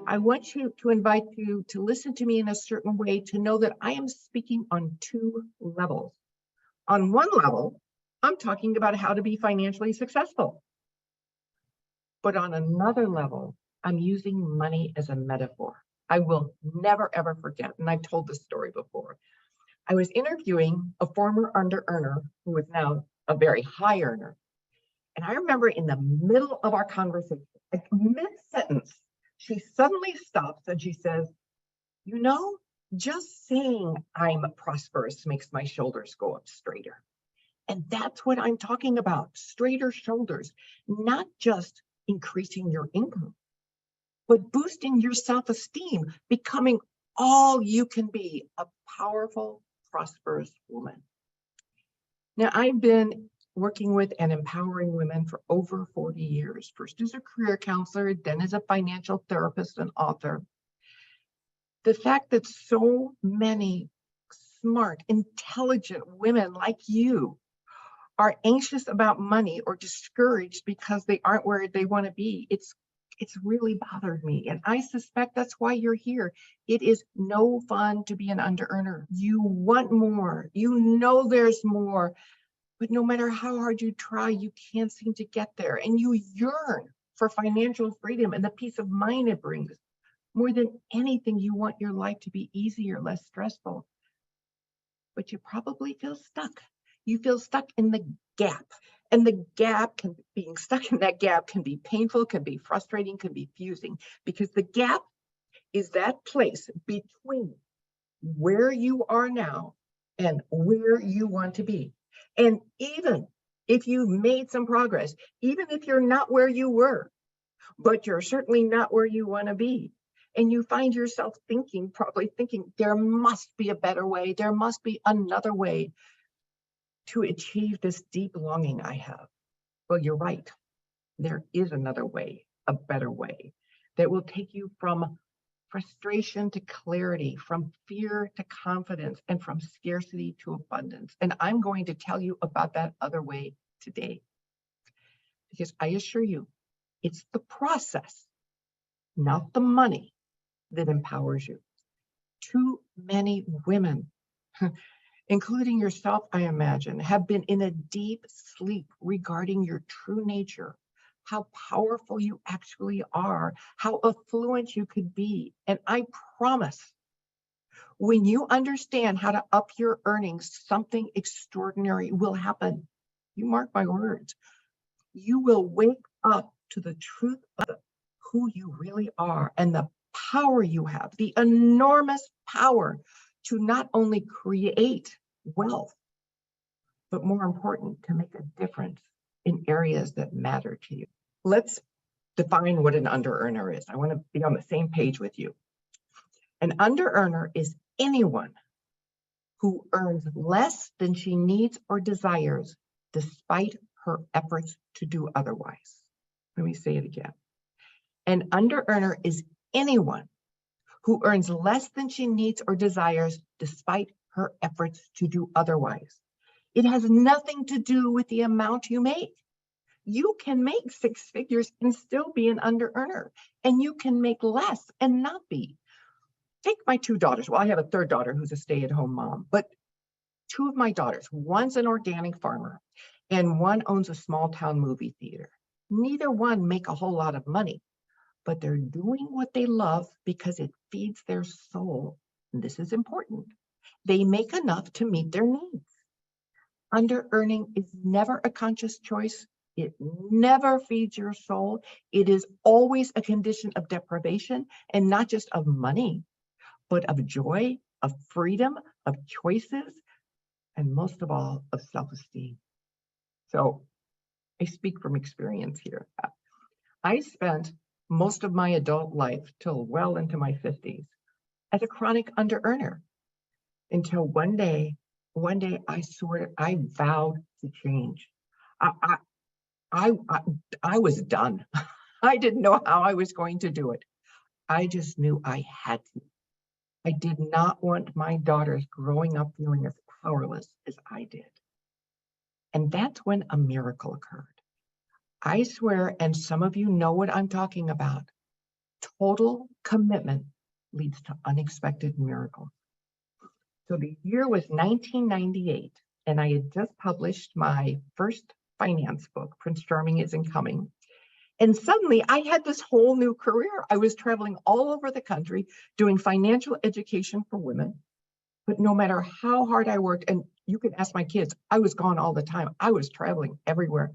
I want you to invite you to listen to me in a certain way to know that I am speaking on two levels. On one level, I'm talking about how to be financially successful. But on another level, I'm using money as a metaphor. I will never, ever forget, and I've told this story before. I was interviewing a former under-earner who is now a very high earner. And I remember in the middle of our conversation, like mid-sentence, she suddenly stops and she says, you know, just saying I'm prosperous makes my shoulders go up straighter. And that's what I'm talking about, straighter shoulders, not just increasing your income, but boosting your self-esteem, becoming all you can be, a powerful, prosperous woman. Now, I've been working with and empowering women for over 40 years, first as a career counselor, then as a financial therapist and author. The fact that so many smart, intelligent women like you are anxious about money or discouraged because they aren't where they want to be, it's really bothered me. And I suspect that's why you're here. It is no fun to be an under-earner. You want more. You know there's more. But no matter how hard you try, you can't seem to get there. And you yearn for financial freedom and the peace of mind it brings. More than anything, you want your life to be easier, less stressful. But you probably feel stuck. You feel stuck in the gap. And the gap being stuck in that gap can be painful, can be frustrating, can be fusing, because the gap is that place between where you are now and where you want to be. And even if you've made some progress, even if you're not where you were, but you're certainly not where you want to be, and you find yourself probably thinking, there must be a better way, there must be another way to achieve this deep longing I have. Well, you're right. There is another way, a better way that will take you from frustration to clarity, from fear to confidence, and from scarcity to abundance. And I'm going to tell you about that other way today. Because I assure you, it's the process, not the money, that empowers you. Too many women, including yourself, I imagine, have been in a deep sleep regarding your true nature, how powerful you actually are, how affluent you could be. And I promise, when you understand how to up your earnings, something extraordinary will happen. You mark my words. You will wake up to the truth of who you really are and the power you have, the enormous power to not only create wealth, but more important, to make a difference in areas that matter to you. Let's define what an under-earner is. I want to be on the same page with you. An under-earner is anyone who earns less than she needs or desires despite her efforts to do otherwise. Let me say it again. An under-earner is anyone who earns less than she needs or desires despite her efforts to do otherwise. It has nothing to do with the amount you make. You can make six figures and still be an under-earner, and you can make less and not be. Take my two daughters. Well, I have a third daughter who's a stay-at-home mom, but two of my daughters, one's an organic farmer and one owns a small town movie theater. Neither one make a whole lot of money, but they're doing what they love because it feeds their soul. And this is important. They make enough to meet their needs. Under-earning is never a conscious choice. It never feeds your soul. It is always a condition of deprivation, and not just of money, but of joy, of freedom, of choices, and most of all, of self-esteem. So I speak from experience here. I spent most of my adult life till well into my 50s as a chronic under-earner, until one day I vowed to change. I was done. I didn't know how I was going to do it. I just knew I had to. I did not want my daughters growing up feeling as powerless as I did. And that's when a miracle occurred. I swear, and some of you know what I'm talking about, Total commitment leads to unexpected miracles. So the year was 1998, and I had just published my first finance book, Prince Charming Isn't Coming. And suddenly I had this whole new career. I was traveling all over the country doing financial education for women. But no matter how hard I worked, and you can ask my kids, I was gone all the time. I was traveling everywhere.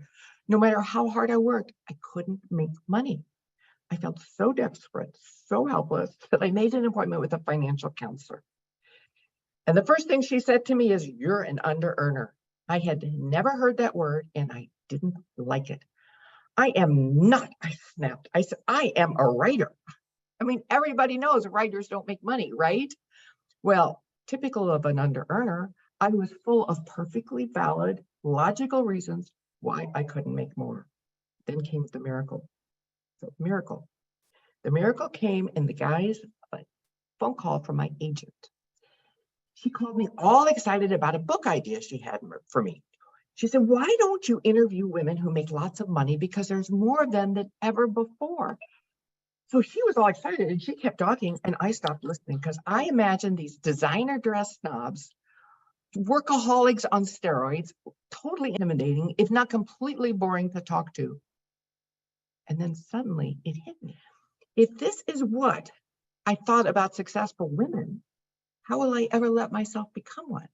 No matter how hard I worked, I couldn't make money. I felt so desperate, so helpless that I made an appointment with a financial counselor. And the first thing she said to me is, "You're an under-earner." I had never heard that word and I didn't like it. "I am not," I snapped. I said, "I am a writer." I mean, everybody knows writers don't make money, right? Well, typical of an under-earner, I was full of perfectly valid, logical reasons why I couldn't make more. Then came the miracle. The miracle came in the guise of a phone call from my agent. She called me all excited about a book idea she had for me. She said, "Why don't you interview women who make lots of money, because there's more of them than ever before?" So she was all excited and she kept talking and I stopped listening because I imagined these designer dress snobs, workaholics on steroids, totally intimidating, if not completely boring to talk to. And then suddenly it hit me. If this is what I thought about successful women, how will I ever let myself become one?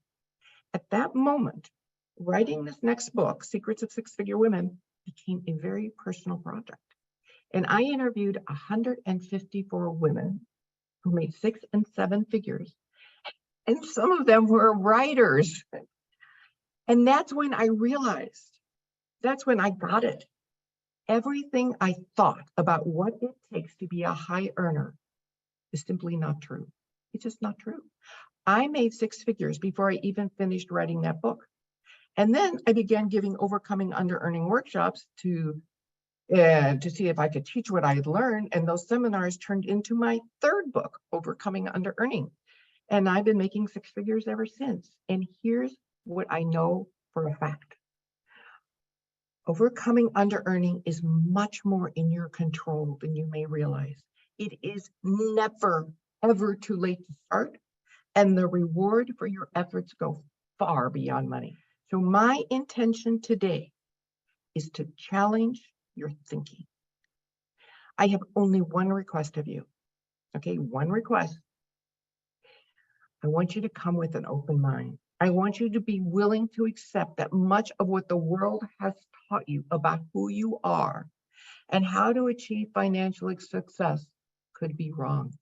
At that moment, writing this next book, Secrets of Six-Figure Women, became a very personal project. And I interviewed 154 women who made 6 and 7 figures. And some of them were writers. And that's when I realized, that's when I got it. Everything I thought about what it takes to be a high earner is simply not true. It's just not true. I made 6 figures before I even finished writing that book. And then I began giving overcoming under-earning workshops to see if I could teach what I had learned. And those seminars turned into my 3rd book, Overcoming Under-Earning. And I've been making 6 figures ever since. And here's what I know for a fact. Overcoming under-earning is much more in your control than you may realize. It is never, ever too late to start. And the reward for your efforts go far beyond money. So my intention today is to challenge your thinking. I have only one request of you. Okay, one request. I want you to come with an open mind. I want you to be willing to accept that much of what the world has taught you about who you are and how to achieve financial success could be wrong.